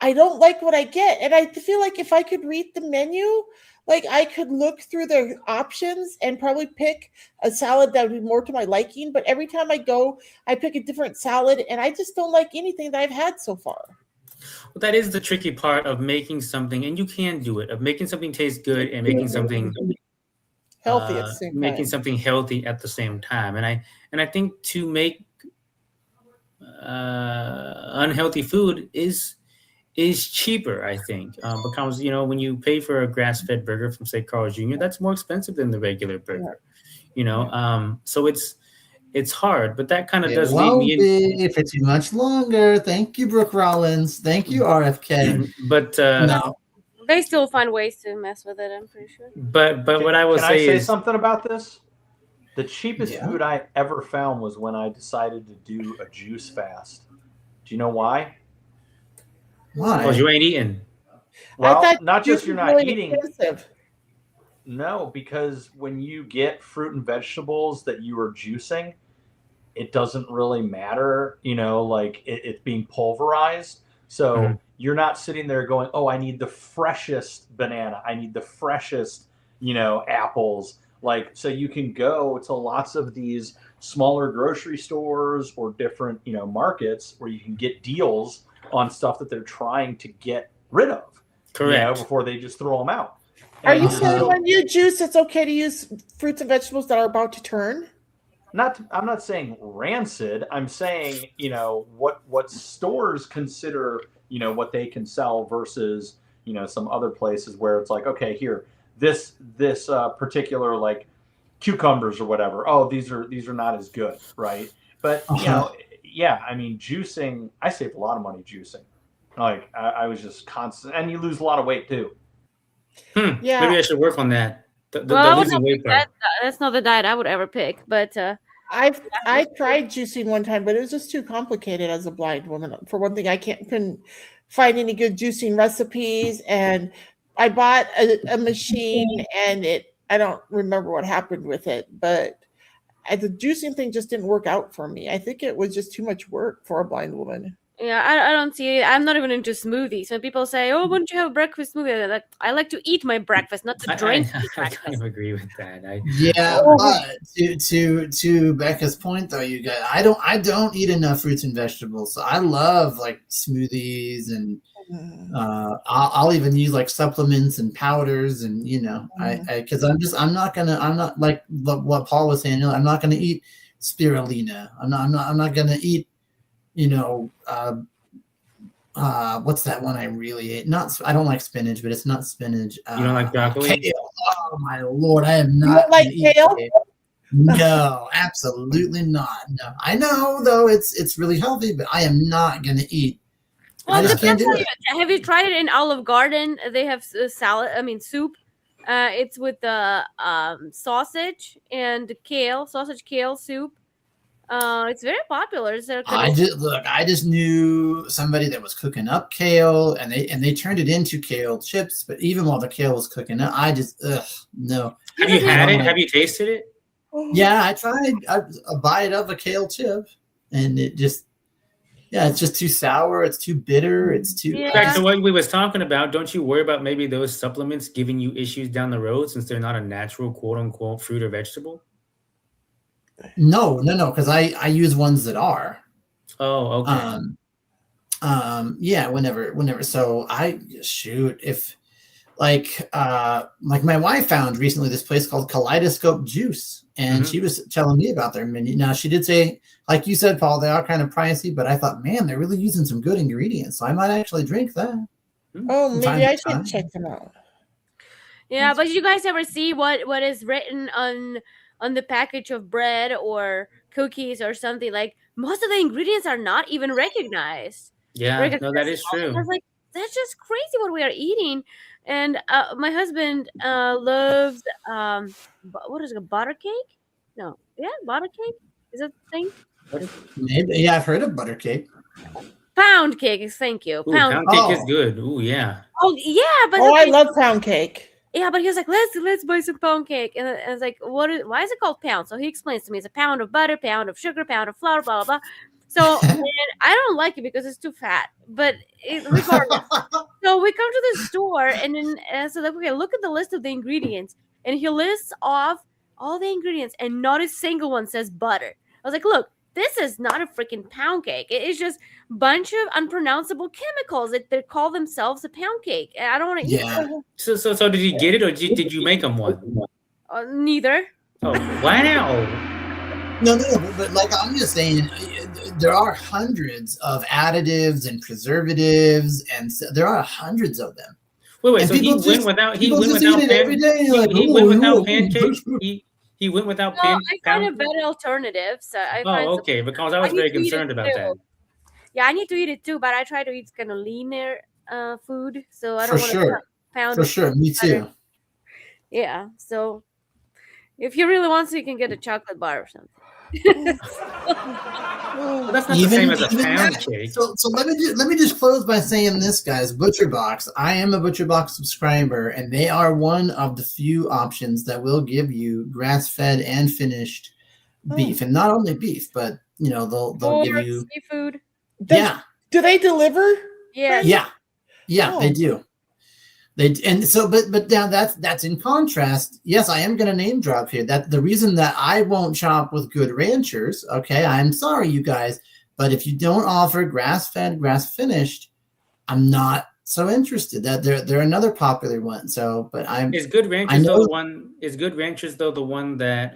I don't like what I get. And I feel like if I could read the menu, I could look through their options and probably pick a salad that would be more to my liking. But every time I go, I pick a different salad, and I just don't like anything that I've had so far. Well, that is the tricky part of making something, and you can do it, of making something taste good and making something healthy at the same time. Making something healthy at the same time. And I think to make unhealthy food is cheaper, I think, because when you pay for a grass-fed burger from, say, Carl's Jr., that's more expensive than the regular burger. So it's hard, but that kind of does lead me in. For too much longer. Thank you, Brooke Rollins. Thank you, RFK. But no, they still find ways to mess with it, I'm pretty sure. But what I will say say is something about this. The cheapest food I ever found was when I decided to do a juice fast. Do you know why? Why? Because you ain't eating. Well, not just you're not really eating. Expensive. No, because when you get fruit and vegetables that you are juicing, it doesn't really matter, like it's being pulverized. So you're not sitting there going, oh, I need the freshest banana. I need the freshest, apples. Like, so you can go to lots of these smaller grocery stores or different, markets where you can get deals on stuff that they're trying to get rid of. Correct. Before they just throw them out. Are you saying when you juice, it's okay to use fruits and vegetables that are about to turn? I'm not saying rancid. I'm saying, what stores consider, what they can sell versus, some other places where it's like, okay, here, this particular like cucumbers or whatever. Oh, these are not as good, right? But juicing. I saved a lot of money juicing. Like I was just constant, and you lose a lot of weight too. Yeah, maybe I should work on that. That's not the diet I would ever pick, but I tried juicing one time, but it was just too complicated as a blind woman. For one thing, I couldn't find any good juicing recipes, and I bought a machine, and I don't remember what happened with it, but the juicing thing just didn't work out for me. I think it was just too much work for a blind woman. Yeah, I don't see it. I'm not even into smoothies. When people say, "Oh, why don't you have a breakfast smoothie?" I like to eat my breakfast, not to drink my I breakfast. kind of agree with that. But to Becca's point, though, you guys, I don't eat enough fruits and vegetables. So I love like smoothies, and I'll even use like supplements and powders, and because I'm not like what Paul was saying. I'm not gonna eat spirulina. I'm not gonna eat. What's that one I really ate? I don't like spinach, but it's not spinach. You don't like broccoli? Kale. Oh my Lord, I am not. You don't like kale? No, absolutely not. No, I know though it's really healthy, but I am not going to eat. Well, I just can't do it. Have you tried it in Olive Garden? They have soup. It's with the sausage and kale, sausage kale soup. It's very popular. I just knew somebody that was cooking up kale, and they turned it into kale chips. But even while the kale was cooking up, I just no. Have you had it? Have you tasted it? Yeah, I tried a bite of a kale chip, and it's just too sour. It's too bitter. It's too. Back to what we was talking about. Don't you worry about maybe those supplements giving you issues down the road since they're not a natural quote unquote fruit or vegetable? No, because I use ones that are. Oh, okay. Yeah, whenever. So if like my wife found recently this place called Kaleidoscope Juice, and she was telling me about their menu. Now she did say, like you said, Paul, they are kind of pricey, but I thought, man, they're really using some good ingredients, so I might actually drink that. Oh, maybe I should check them out. Yeah, but you guys ever see what is written on the package of bread or cookies or something? Like most of the ingredients are not even recognized. Yeah, no, that is true. I was like, that's just crazy what we are eating. And my husband loves what is it, butter cake? No, yeah, butter cake. Is that the thing? Maybe, yeah, I've heard of butter cake. Pound cake. Thank you. Ooh, pound cake is good. Ooh, yeah. Oh yeah, but I love pound cake. Yeah, but he was like, let's buy some pound cake, and I was like, why is it called pound? So he explains to me, it's a pound of butter, pound of sugar, pound of flour, blah blah blah. So I don't like it because it's too fat. But regardless, so we come to the store, and then so like, okay, look at the list of the ingredients, and he lists off all the ingredients, and not a single one says butter. I was like, look, this is not a freaking pound cake. It is just a bunch of unpronounceable chemicals that they call themselves a pound cake. And I don't want to eat it. So did you get it, or did you make them one? Neither. Oh, wow. No, but like I'm just saying, there are hundreds of additives and preservatives, and there are hundreds of them. Wait, and so he went without pancakes? He went without pancakes? I find a better alternative. So okay, because I was very concerned about that. Yeah, I need to eat it too, but I try to eat kind of leaner food, so I don't want to pound. For sure, me too. Yeah, so If he really wants to, you can get a chocolate bar or something. Well, that's not the same as a pound cake. So let me just close by saying this, guys. ButcherBox. I am a ButcherBox subscriber, and they are one of the few options that will give you grass-fed and finished beef, and not only beef, but they'll give you seafood. Yeah. Do they deliver? Yeah. Yeah, they do. But now that's in contrast. Yes, I am going to name drop here. That the reason that I won't shop with Good Ranchers. Okay, I'm sorry, you guys, but if you don't offer grass-fed, grass-finished, I'm not so interested. That they're another popular one. So, but Is Good Ranchers though the one? Is Good Ranchers though the one that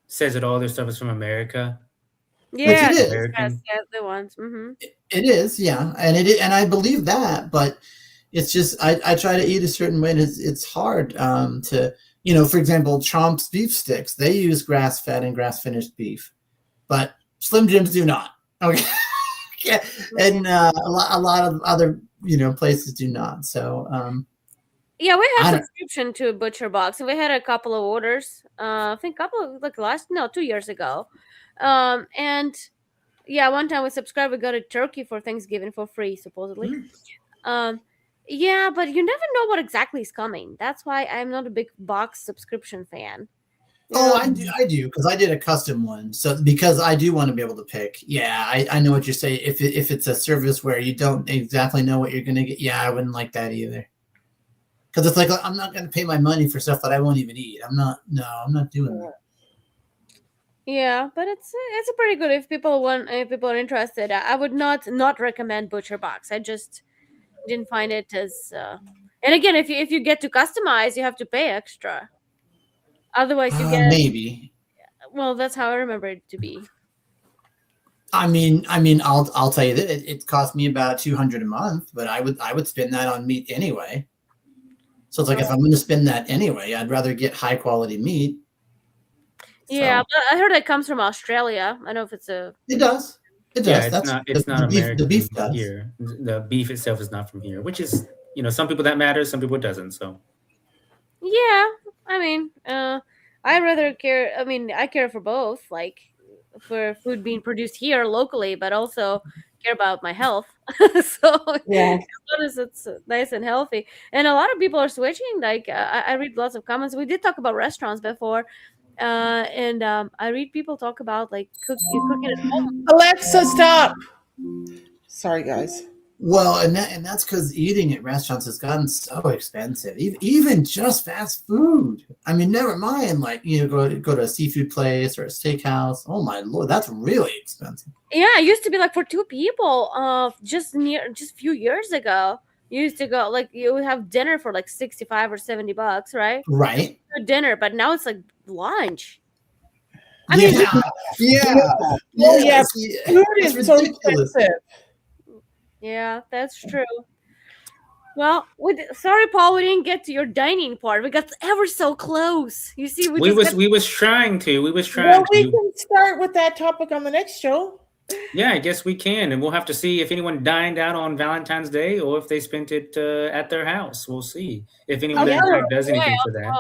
says that all their stuff is from America? Yeah, it is. the ones. Mm-hmm. It is, yeah, and I believe that, but it's just I try to eat a certain way, and it's hard to for example, Chomp's beef sticks, they use grass-fed and grass-finished beef, but Slim Jims do not. Okay, yeah, and a lot of other places do not. So yeah, we have subscription to ButcherBox, and we had a couple of orders. I think 2 years ago. And yeah, one time we subscribed, we got a turkey for Thanksgiving for free, supposedly. Yeah, but you never know what exactly is coming. That's why I'm not a big box subscription fan. I do because I did a custom one. So because I do want to be able to pick. Yeah, I know what you're saying. If it's a service where you don't exactly know what you're gonna get, yeah, I wouldn't like that either. Because it's like I'm not gonna pay my money for stuff that I won't even eat. I'm not doing that. Yeah, but it's a pretty good if people are interested. I would not recommend ButcherBox. I just didn't find it as. And again, if you get to customize, you have to pay extra. Otherwise, you get maybe. Well, that's how I remember it to be. I mean, I'll tell you that it cost me about $200 a month, but I would spend that on meat anyway. So it's like if I'm going to spend that anyway, I'd rather get high quality meat. Yeah, but I heard it comes from Australia. I don't know if it's a. It does. It does. Yeah, it's not American. The beef does. Here. The beef itself is not from here, which is some people that matters, some people it doesn't. So. Yeah, I mean, I rather care. I mean, I care for both, like for food being produced here locally, but also care about my health. So yeah, as long as it's nice and healthy, and a lot of people are switching. Like I read lots of comments. We did talk about restaurants before. And I read people talk about like cooking at home. Alexa, stop. Sorry, guys. Well, and that's because eating at restaurants has gotten so expensive. Even just fast food. I mean, never mind like go to a seafood place or a steakhouse. Oh my Lord, that's really expensive. Yeah, it used to be like for two people. Just a few years ago. You used to go like you would have dinner for like $65 or $70, right? Right. For dinner, but now it's like lunch. I mean, yeah. Food is so expensive. Yeah, that's true. Well, sorry, Paul, we didn't get to your dining part. We got ever so close. You see, we was trying to. Well, we can start with that topic on the next show. Yeah, I guess we can, and we'll have to see if anyone dined out on Valentine's Day or if they spent it at their house. We'll see if anyone does anything for that.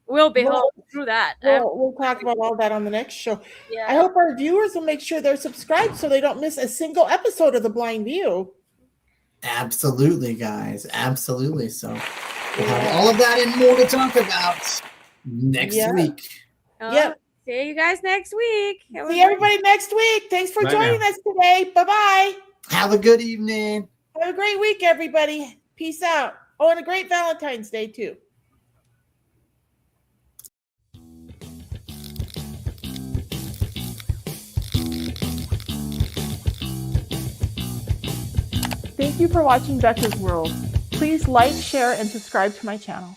We'll be home through that. We'll talk about all that on the next show. Yeah. I hope our viewers will make sure they're subscribed so they don't miss a single episode of The Blind View. Absolutely, guys. Absolutely. So we'll have all of that and more to talk about next week. Yep. See you guys next week. See everybody next week. Thanks for joining us today. Bye-bye. Have a good evening. Have a great week, everybody. Peace out. Oh, and a great Valentine's Day, too. Thank you for watching Becca's World. Please like, share, and subscribe to my channel.